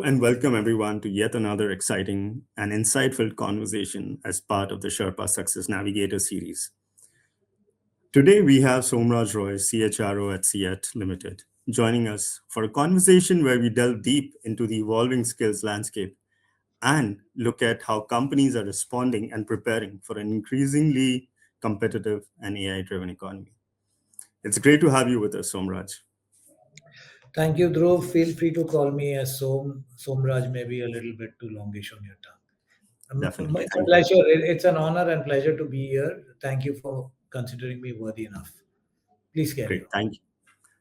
and welcome everyone to yet another exciting and insightful conversation as part of the SHRPA Success Navigator series. Today we have Somraj Roy, CHRO at CEAT Limited, joining us for a conversation where we delve deep into the evolving skills landscape and look at how companies are responding and preparing for an increasingly competitive and AI-driven economy. It's great to have you with us, Somraj. Thank you, Dhruv. Feel free to call me as Somraj, maybe a little bit too longish on your tongue. Definitely. It's a Thank you. pleasure. It's an honor and pleasure to be here. Thank you for considering me worthy enough. Please carry Great. on. Thank you.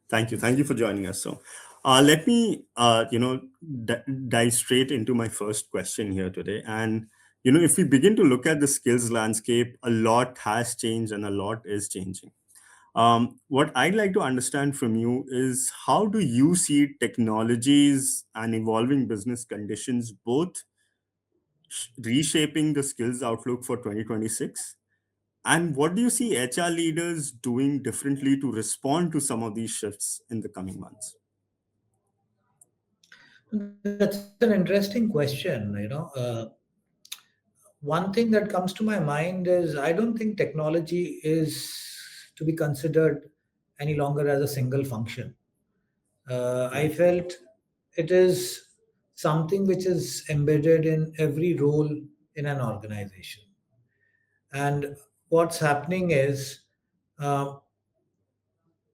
Thank you. Thank you for joining us. So, let me, dive straight into my first question here today. And, if we begin to look at the skills landscape, a lot has changed and a lot is changing. What I'd like to understand from you is how do you see technologies and evolving business conditions both reshaping the skills outlook for 2026? And what do you see HR leaders doing differently to respond to some of these shifts in the coming months? That's an interesting question. One thing that comes to my mind is I don't think technology is to be considered any longer as a single function. I Right. felt it is something which is embedded in every role in an organization. And what's happening is uh,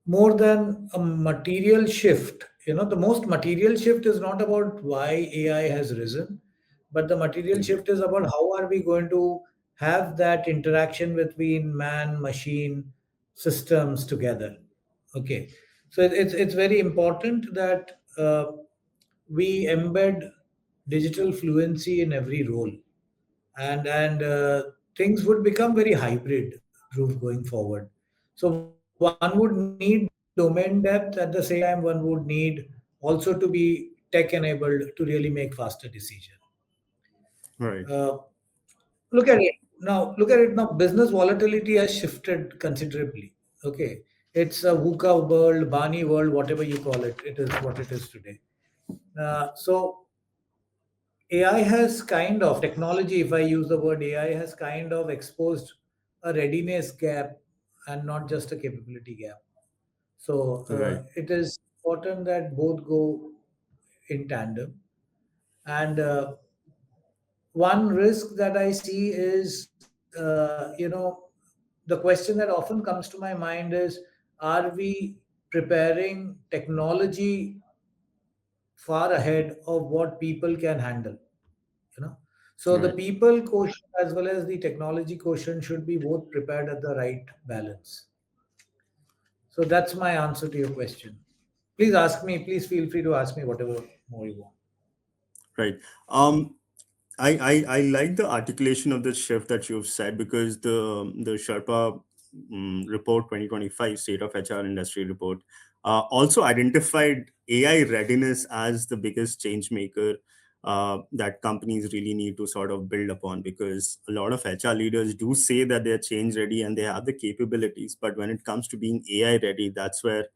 more than a material shift. The most material shift is not about why AI has risen, but the material Mhm. shift is about how are we going to have that interaction between man, machine, systems together. Okay, so it's very important that we embed digital fluency in every role, and things would become very hybrid proof going forward. So one would need domain depth, at the same time one would need also to be tech enabled to really make faster decision. Right. uh, look at it now, business volatility has shifted considerably. Okay, it's a VUCA world, Bani world, whatever you call it, it is what it is today. So AI has kind of technology, if I use the word AI, has kind of exposed a readiness gap and not just a capability gap. So Right. it is important that both go in tandem. And one risk that I see is, the question that often comes to my mind is, are we preparing technology far ahead of what people can handle? you know so the Right. people quotient as well as the technology quotient should be both prepared at the right balance. So that's my answer to your question. Please feel free to ask me whatever more you want. Right. Um, I like the articulation of the shift that you've said because the Sherpa report 2025 State of HR Industry report also identified AI readiness as the biggest change maker that companies really need to sort of build upon, because a lot of HR leaders do say that they're change ready and they have the capabilities, but when it comes to being AI ready, that's where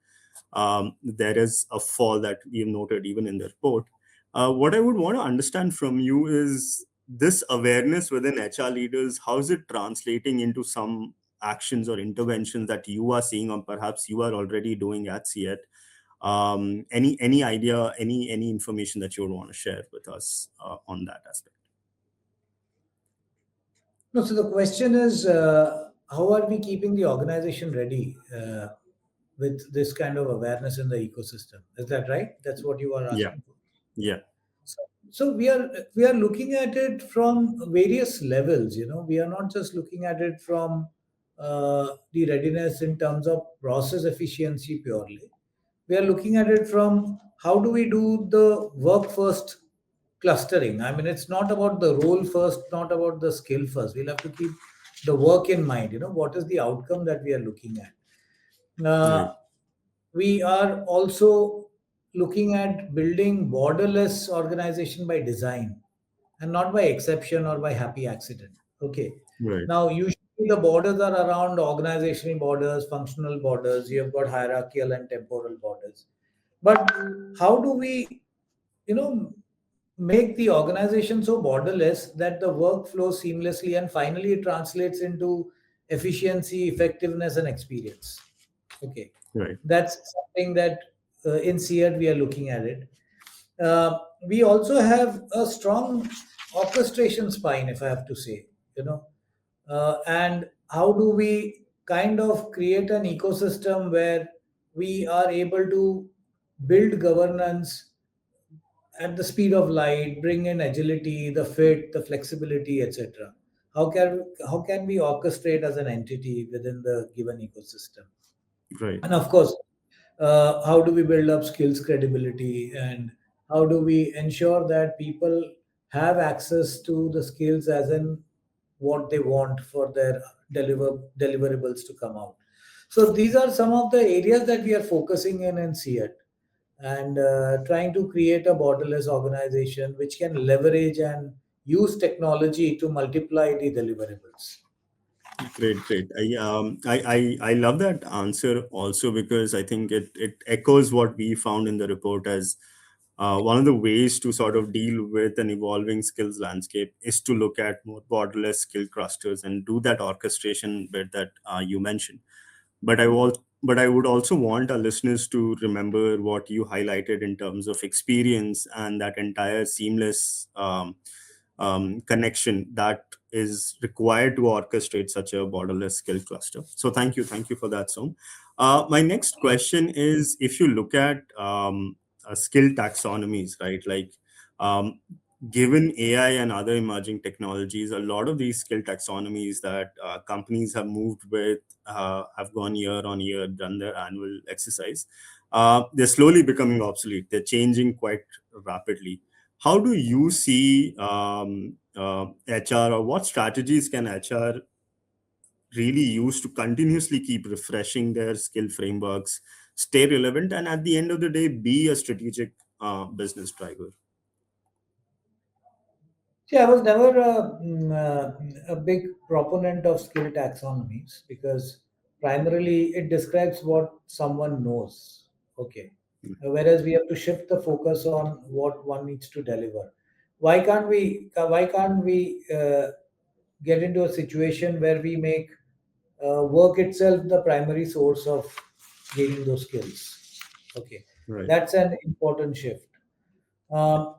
there is a fall that we've noted even in the report. What I would want to understand from you is this awareness within HR leaders, how is it translating into some actions or interventions that you are seeing or perhaps you are already doing at CEAT? Any idea, any information that you would want to share with us on that aspect? No, so the question is, how are we keeping the organization ready with this kind of awareness in the ecosystem? Is that right? That's what you are Yeah, asking for. yeah, So we are looking at it from various levels. We are not just looking at it from the readiness in terms of process efficiency purely. We are looking at it from how do we do the work first clustering. I mean, it's not about the role first, not about the skill first. We'll have to keep the work in mind. What is the outcome that we are looking at? right, We are also looking at building borderless organization by design and not by exception or by happy accident. Okay, right, now usually the borders are around organizational borders, functional borders, you have got hierarchical and temporal borders. But how do we you know make the organization so borderless that the work flows seamlessly and finally it translates into efficiency, effectiveness, and experience. Okay, Right. that's something that in CEAT we are looking at it. We also have a strong orchestration spine, if I have to say, you know, and how do we kind of create an ecosystem where we are able to build governance at the speed of light, bring in agility, the fit, the flexibility, etc. How can we orchestrate as an entity within the given ecosystem? Right. And of course, how do we build up skills credibility, and how do we ensure that people have access to the skills as in what they want for their deliverables to come out. So these are some of the areas that we are focusing in CEAT, and trying to create a borderless organization which can leverage and use technology to multiply the deliverables. Great, great. I love that answer also, because I think it echoes what we found in the report as one of the ways to sort of deal with an evolving skills landscape is to look at more borderless skill clusters and do that orchestration bit that you mentioned. But I would also want our listeners to remember what you highlighted in terms of experience and that entire seamless connection that is required to orchestrate such a borderless skill cluster. So thank you for that, Som. My next question is, if you look at skill taxonomies, right? Like, um, given AI and other emerging technologies, a lot of these skill taxonomies that companies have moved with have gone year on year, done their annual exercise. They're slowly becoming obsolete. They're changing quite rapidly. How do you see HR, or what strategies can HR really use to continuously keep refreshing their skill frameworks, stay relevant, and at the end of the day, be a strategic business driver? See, I was never a big proponent of skill taxonomies because primarily it describes what someone knows. Okay. Whereas we have to shift the focus on what one needs to deliver. Why can't we get into a situation where we make work itself the primary source of gaining those skills? Okay. Right. That's an important shift. Um,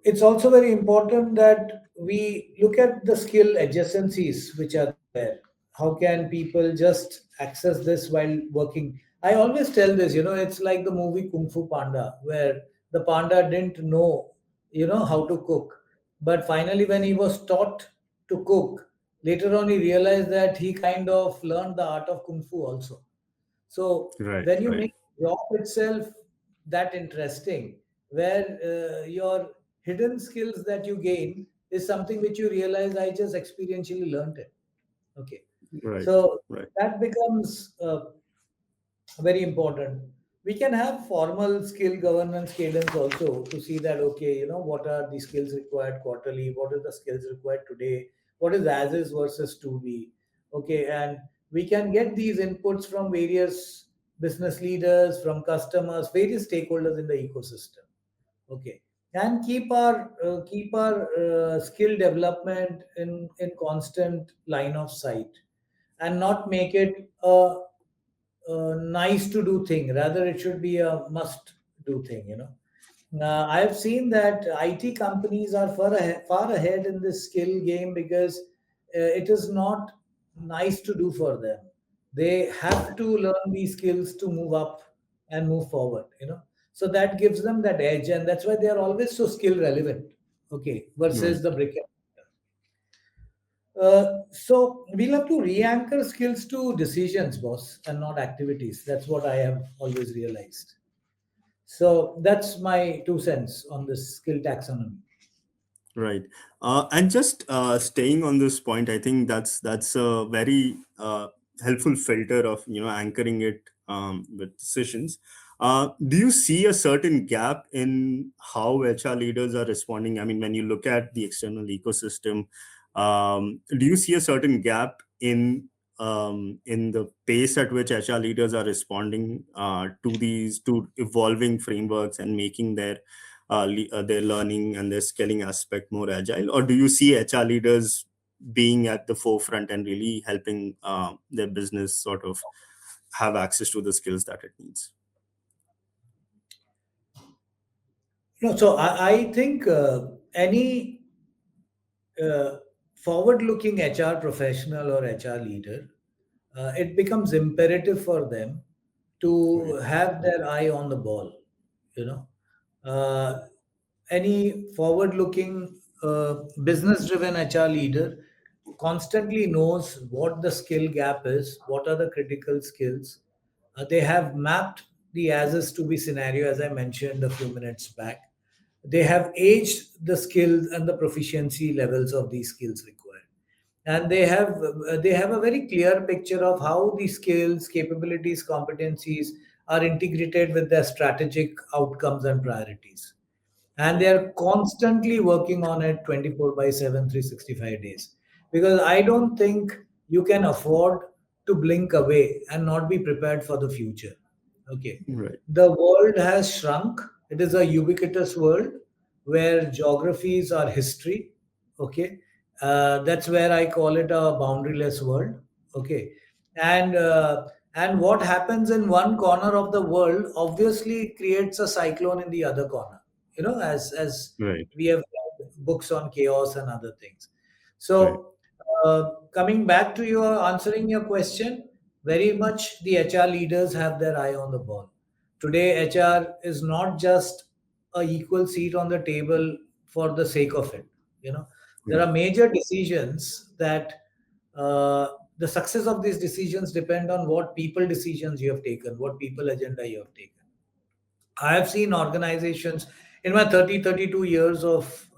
it's also very important that we look at the skill adjacencies which are there. How can people just access this while working? I always tell this, it's like the movie Kung Fu Panda, where the panda didn't know, how to cook. But finally, when he was taught to cook, later on he realized that he kind of learned the art of Kung Fu also. So Right. when you Right. make job itself that interesting, where your hidden skills that you gain is something which you realize I just experientially learned it. Okay, Right. so Right. that becomes very important. We can have formal skill governance cadence also to see that, okay, what are the skills required quarterly, what are the skills required today, what is as is versus to be. Okay, and we can get these inputs from various business leaders, from customers, various stakeholders in the ecosystem. Okay, and keep our skill development in constant line of sight, and not make it a nice to do thing. Rather, it should be a must do thing. I have seen that IT companies are far ahead in this skill game because it is not nice to do for them. They have to learn these skills to move up and move forward. So that gives them that edge, and that's why they are always so skill relevant. Okay, versus Right. the brick. So we'll have to re-anchor skills to decisions, boss, and not activities. That's what I have always realized. So that's my 2 cents on this skill taxonomy. Right. And just staying on this point, I think that's a very helpful filter of anchoring it with decisions. Do you see a certain gap in how HR leaders are responding? I mean, when you look at the external ecosystem, do you see a certain gap in the pace at which HR leaders are responding to these to evolving frameworks and making their their learning and their skilling aspect more agile, or do you see HR leaders being at the forefront and really helping their business sort of have access to the skills that it needs? So I think any uh, forward-looking HR professional or HR leader, it becomes imperative for them to Right. have their eye on the ball. You know, uh, any forward-looking business-driven HR leader constantly knows what the skill gap is, what are the critical skills. They have mapped the as is to be scenario, as I mentioned a few minutes back. They have aged the skills and the proficiency levels of these skills required, and they have a very clear picture of how the skills, capabilities, competencies are integrated with their strategic outcomes and priorities, and they are constantly working on it 24 by 7, 365 days, because I don't think you can afford to blink away and not be prepared for the future. Okay, Right. the world has shrunk. It is a ubiquitous world where geographies are history. Okay, that's where I call it a boundaryless world. Okay, and and what happens in one corner of the world obviously creates a cyclone in the other corner. As Right. we have read books on chaos and other things. Right. So, coming back to your answering your question, very much the HR leaders have their eye on the ball. Today, HR is not just a equal seat on the table for the sake of it. You know, there Right. are major decisions that the success of these decisions depend on what people decisions you have taken, what people agenda you have taken. I have seen organizations in my 32 years of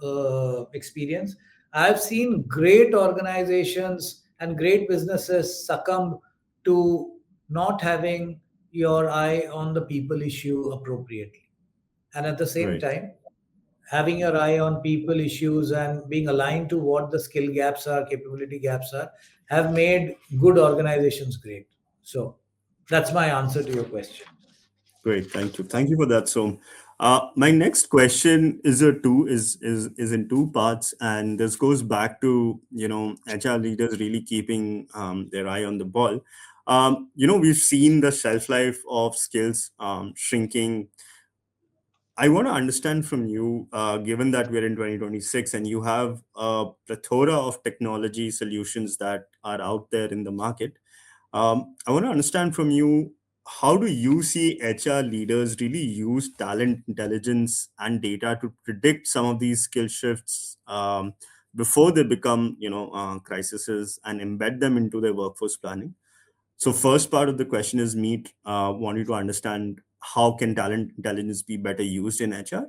experience. I have seen great organizations and great businesses succumb to not having your eye on the people issue appropriately. And at the same Right. time, having your eye on people issues and being aligned to what the skill gaps are, capability gaps are, have made good organizations great. So that's my answer to your question. Great. Thank you. Thank you for that. So, my next question is a two is in two parts, and this goes back to HR leaders really keeping their eye on the ball. We've seen the shelf life of skills shrinking. I want to understand from you, given that we're in 2026 and you have a plethora of technology solutions that are out there in the market. I want to understand from you, how do you see HR leaders really use talent intelligence and data to predict some of these skill shifts before they become, crises, and embed them into their workforce planning? So, first part of the question is me wanting to understand how can talent intelligence be better used in HR,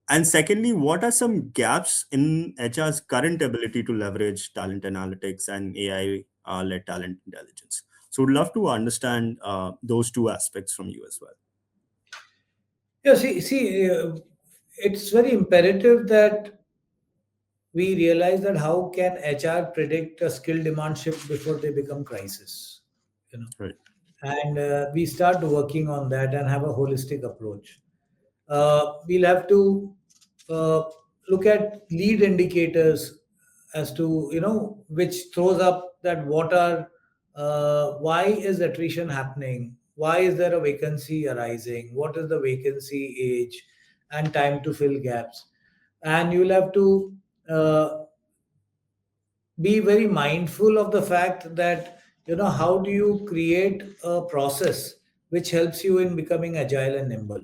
and secondly, what are some gaps in HR's current ability to leverage talent analytics and AI led talent intelligence? So, would love to understand those two aspects from you as well. Yeah, it's very imperative that we realize that how can HR predict a skill demand shift before they become crisis, you know, Right. and we start working on that and have a holistic approach. We'll have to uh, look at lead indicators as to which throws up that what are why is attrition happening, why is there a vacancy arising, what is the vacancy age and time to fill gaps, and you'll have to uh, be very mindful of the fact that how do you create a process which helps you in becoming agile and nimble.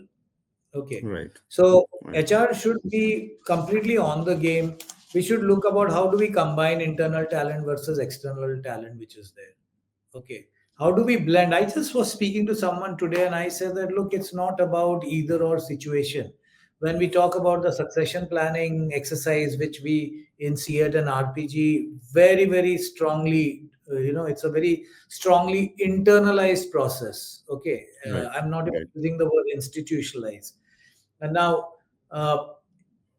Okay. Right. So Right. HR should be completely on the game. We should look about how do we combine internal talent versus external talent which is there. Okay. How do we blend? I just was speaking to someone today and I said that, look, it's not about either or situation. When we talk about the succession planning exercise, which we in CEAT and RPG very, very strongly, it's a very strongly internalized process. Okay. Right. I'm not even Right. using the word institutionalized. And now, uh,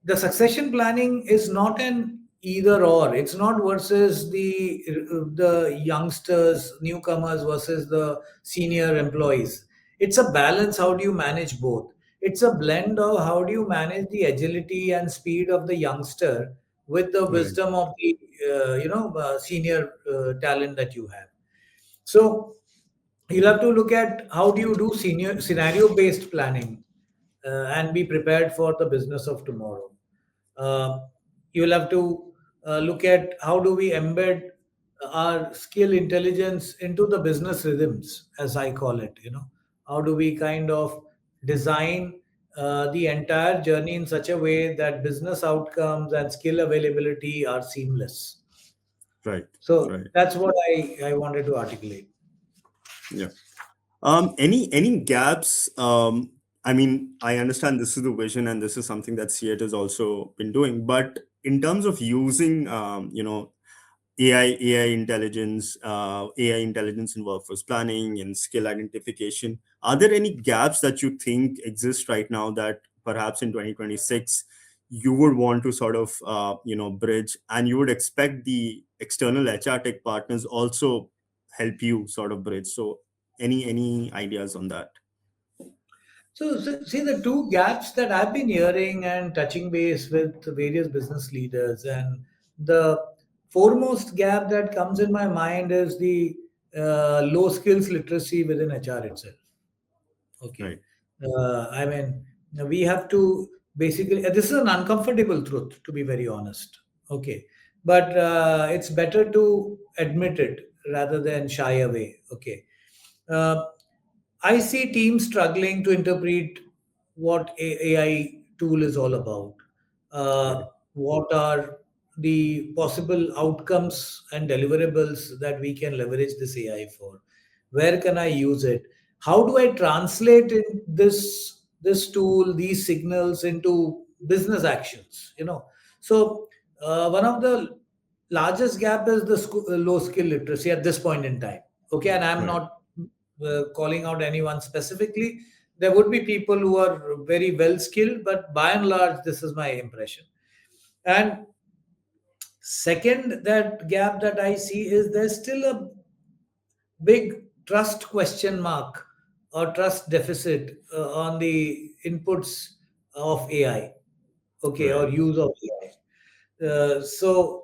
the succession planning is not an either or. It's not versus the youngsters, newcomers versus the senior employees. It's a balance. How do you manage both? it's a blend of how do you manage the agility and speed of the youngster with the Right. wisdom of the senior talent that you have. So you'll have to look at how do you do senior scenario based planning and be prepared for the business of tomorrow. uh, you'll have to look at how do we embed our skill intelligence into the business rhythms, as I call it. How do we kind of design the entire journey in such a way that business outcomes and skill availability are seamless. Right. So Right. that's what I wanted to articulate. Yeah. Any gaps? I mean, I understand this is the vision, and this is something that CEAT has also been doing. But in terms of using, AI intelligence in workforce planning and skill identification, are there any gaps that you think exist right now that perhaps in 2026 you would want to sort of, bridge, and you would expect the external HR tech partners also help you sort of bridge? So any ideas on that? So, see the two gaps that I've been hearing and touching base with various business leaders, and the foremost gap that comes in my mind is the low skills literacy within HR itself. Okay. Right. I mean, we have to basically, this is an uncomfortable truth, to be very honest. Okay. But it's better to admit it rather than shy away. Okay. Uh, I see teams struggling to interpret what AI tool is all about. Right. What are the possible outcomes and deliverables that we can leverage this AI for? Where can I use it? How do I translate this tool, these signals into business actions? So one of the largest gap is the low skill literacy at this point in time. Okay, and I'm Right. not calling out anyone specifically. There would be people who are very well skilled, but by and large, this is my impression. And second, that gap that I see is there's still a big trust question mark or trust deficit on the inputs of AI, okay, or Right. use of AI. So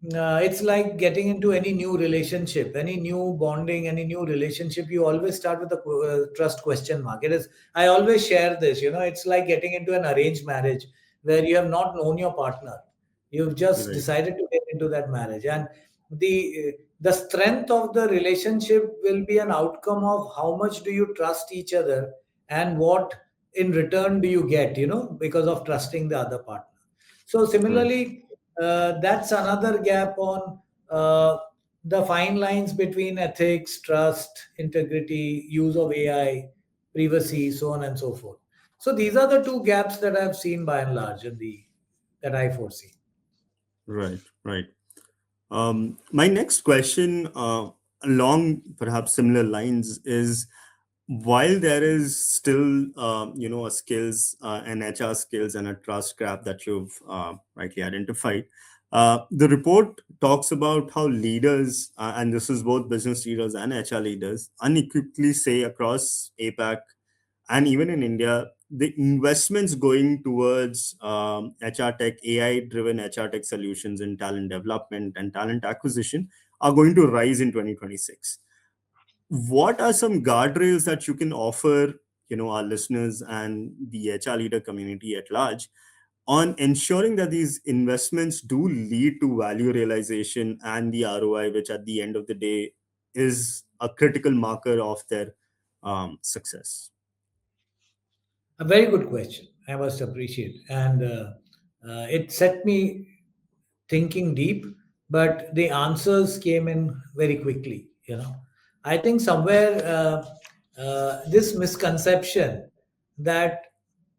it's like getting into any new relationship, any new bonding, any new relationship. You always start with a trust question mark. It is. I always share this. It's like getting into an arranged marriage where you have not known your partner. You've just Right. decided to get into that marriage, and the strength of the relationship will be an outcome of how much do you trust each other, and what in return do you get. Because of trusting the other partner. So Right. similarly, that's another gap on the fine lines between ethics, trust, integrity, use of AI, privacy, so on and so forth. So these are the two gaps that I've seen by and large in the that I foresee. Right. Right. My next question, along perhaps similar lines, is while there is still, a skills, an HR skills and a trust gap that you've rightly identified, the report talks about how leaders, and this is both business leaders and HR leaders, unequivocally say across APAC and even in India, the investments going towards HR tech, AI driven HR tech solutions in talent development and talent acquisition are going to rise in 2026. What are some guardrails that you can offer, our listeners and the HR leader community at large, on ensuring that these investments do lead to value realization and the ROI, which at the end of the day is a critical marker of their success? A very good question. I must appreciate, and it set me thinking deep, but the answers came in very quickly. I think somewhere this misconception that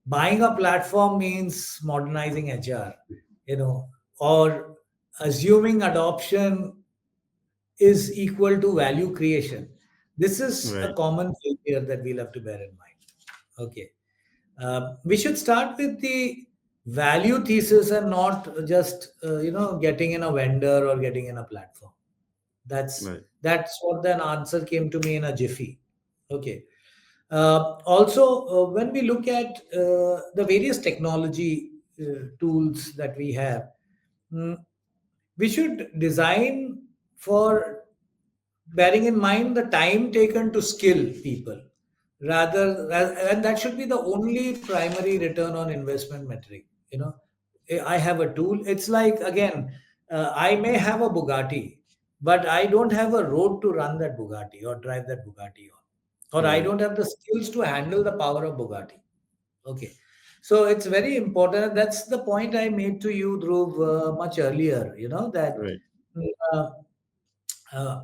buying a platform means modernizing HR, or assuming adoption is equal to value creation. This is a Right. common failure that we'll have to bear in mind. Okay. We should start with the value thesis and not just getting in a vendor or getting in a platform. That's Right. that's what the answer came to me in a jiffy. Okay. Also, when we look at the various technology tools that we have, mm, we should design for bearing in mind the time taken to skill people and that should be the only primary return on investment metric. I have a tool. It's like, again, I may have a Bugatti, but I don't have a road to run that Bugatti or drive that Bugatti on, or I Right. don't have the skills to handle the power of Bugatti. Okay. So it's very important. That's the point I made to you, Dhruv, much earlier, that Right. uh, uh,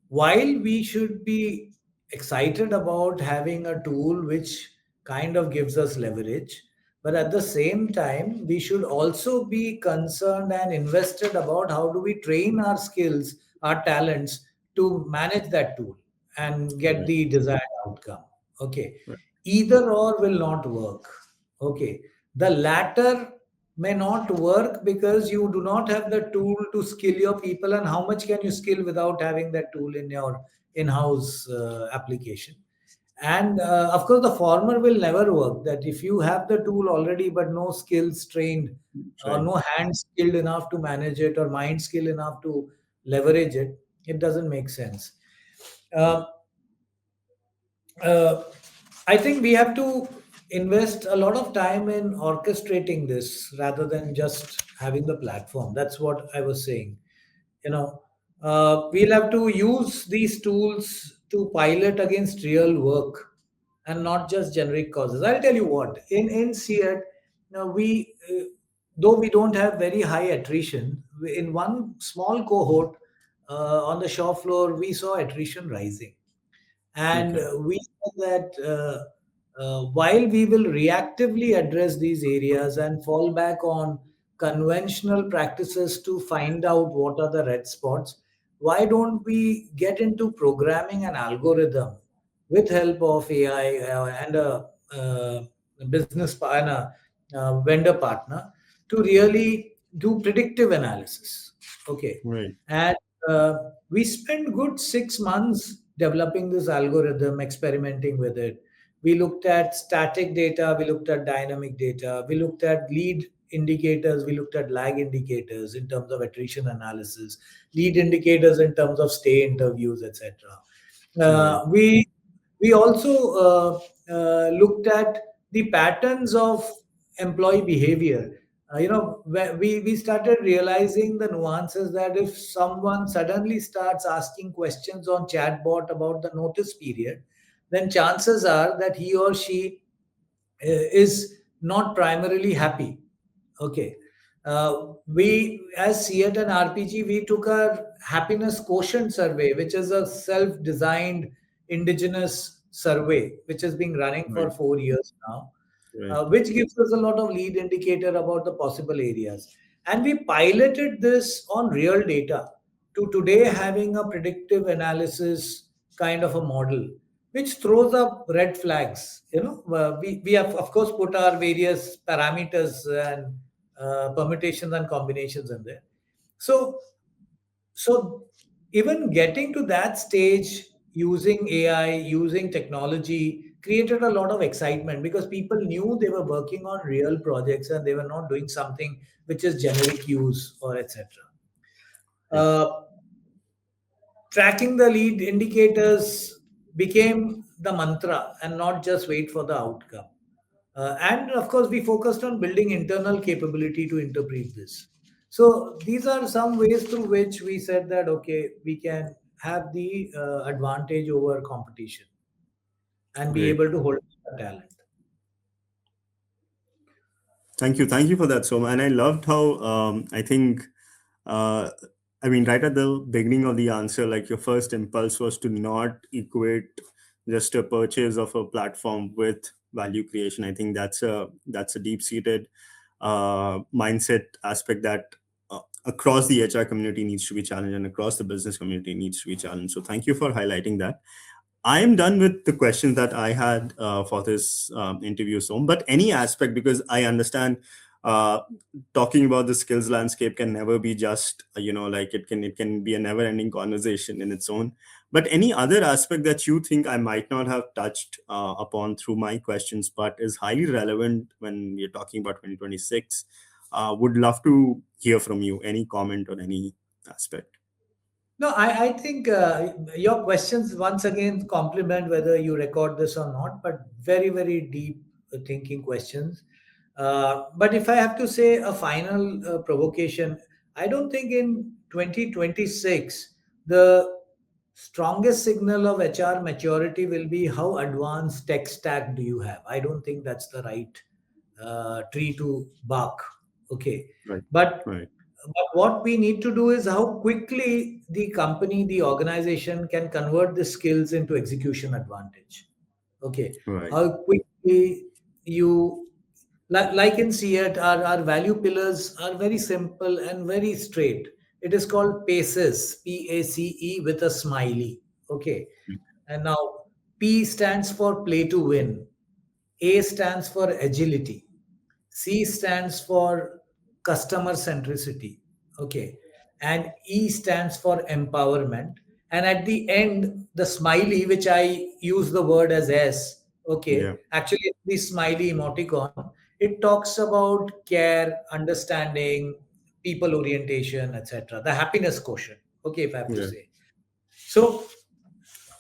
while we should be excited about having a tool which kind of gives us leverage, but at the same time, we should also be concerned and invested about how do we train our skills, our talents to manage that tool and get Right. the desired outcome. Okay. Right. Either or will not work. Okay. The latter may not work because you do not have the tool to skill your people, and how much can you skill without having that tool in your in-house application. And of course the former will never work, that if you have the tool already but no skills trained or Right. no hands skilled enough to manage it or mind skill enough to leverage it, it doesn't make sense. uh, uh, I think we have to invest a lot of time in orchestrating this rather than just having the platform. That's what I was saying. We'll have to use these tools to pilot against real work and not just generic causes. I'll tell you what, in CEAT, we though we don't have very high attrition, in one small cohort on the shop floor, we saw attrition rising. And Okay. we said that while we will reactively address these areas and fall back on conventional practices to find out what are the red spots, why don't we get into programming an algorithm with help of AI and uh, and a vendor partner to really do predictive analysis? Okay. Right. And uh, we spent good 6 months developing this algorithm, experimenting with it. We looked at static data, we looked at dynamic data, we looked at lead indicators, we looked at lag indicators in terms of attrition analysis, lead indicators in terms of stay interviews, etc. Right. We also looked at the patterns of employee behavior. We started realizing the nuances, that if someone suddenly starts asking questions on chatbot about the notice period, then chances are that he or she is not primarily happy. Okay. We, as CEAT and RPG, we took our happiness quotient survey, which is a self-designed indigenous survey, which has been running for Right. 4 years now, Right. which gives us a lot of lead indicator about the possible areas. And we piloted this on real data to today having a predictive analysis kind of a model, which throws up red flags. We have, of course, put our various parameters and permutations and combinations in there. So, so even getting to that stage using AI, using technology created a lot of excitement because people knew they were working on real projects and they were not doing something which is generic use or etc. Right. Uh, Tracking the lead indicators became the mantra and not just wait for the outcome. And of course, we focused on building internal capability to interpret this. So these are some ways through which we said that, okay, we can have the advantage over competition and be Great. able to hold the talent. Thank you. Thank you for that, Soma. And I loved how I think, uh, I mean, right at the beginning of the answer, like your first impulse was to not equate just a purchase of a platform with value creation. I think that's a deep seated mindset aspect that across the HR community needs to be challenged and across the business community needs to be challenged. So thank you for highlighting that. I am done with the questions that I had for this interview, Som. But any aspect, because I understand uh, talking about the skills landscape can never be just like it can be a never ending conversation in its own. But any other aspect that you think I might not have touched upon through my questions, but is highly relevant when we're talking about 2026, would love to hear from you. Any comment on any aspect? No, I think your questions once again complement whether you record this or not, but very, very deep thinking questions. But if I have to say a final provocation, I don't think in 2026 the strongest signal of HR maturity will be how advanced tech stack do you have. I don't think that's the right tree to bark. Okay, Right. but Right. what we need to do is how quickly the company, the organization can convert the skills into execution advantage. Okay, Right. how quickly you, like in CEAT, our value pillars are very simple and very straight. It is called PACES, PACE with a smiley. Okay, and now P stands for play to win, A stands for agility, C stands for customer centricity. Okay. And E stands for empowerment. And at the end, the smiley, which I use the word as S, okay, Yeah. actually, it's the smiley emoticon, it talks about care, understanding, people orientation, etc. The happiness quotient, okay, if I have to Yeah. say. So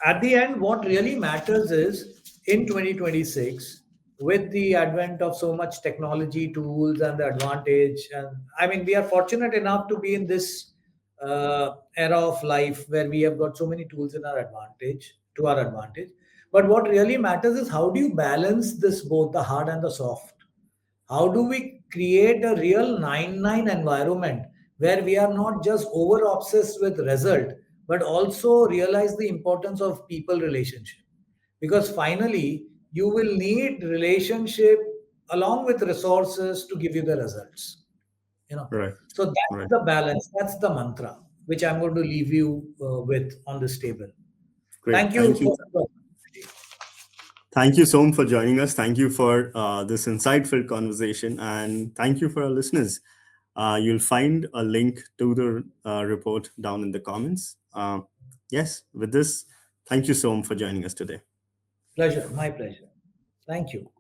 at the end, what really matters is in 2026, with the advent of so much technology tools and the advantage, and I mean, we are fortunate enough to be in this era of life where we have got so many tools in our advantage, to our advantage. But what really matters is how do you balance this, both the hard and the soft? How do we create a real 9-9 environment where we are not just over obsessed with result, but also realize the importance of people relationship? Because finally, you will need relationship along with resources to give you the results. You know, Right. so that's Right. the balance. That's the mantra which I'm going to leave you with on this table. Great. Thank you Thank you. for the Thank you, Som, for joining us. Thank you for this insightful conversation. And thank you for our listeners. You'll find a link to the report down in the comments. Yes, with this, thank you, Som, for joining us today. pleasure. My pleasure. Thank you.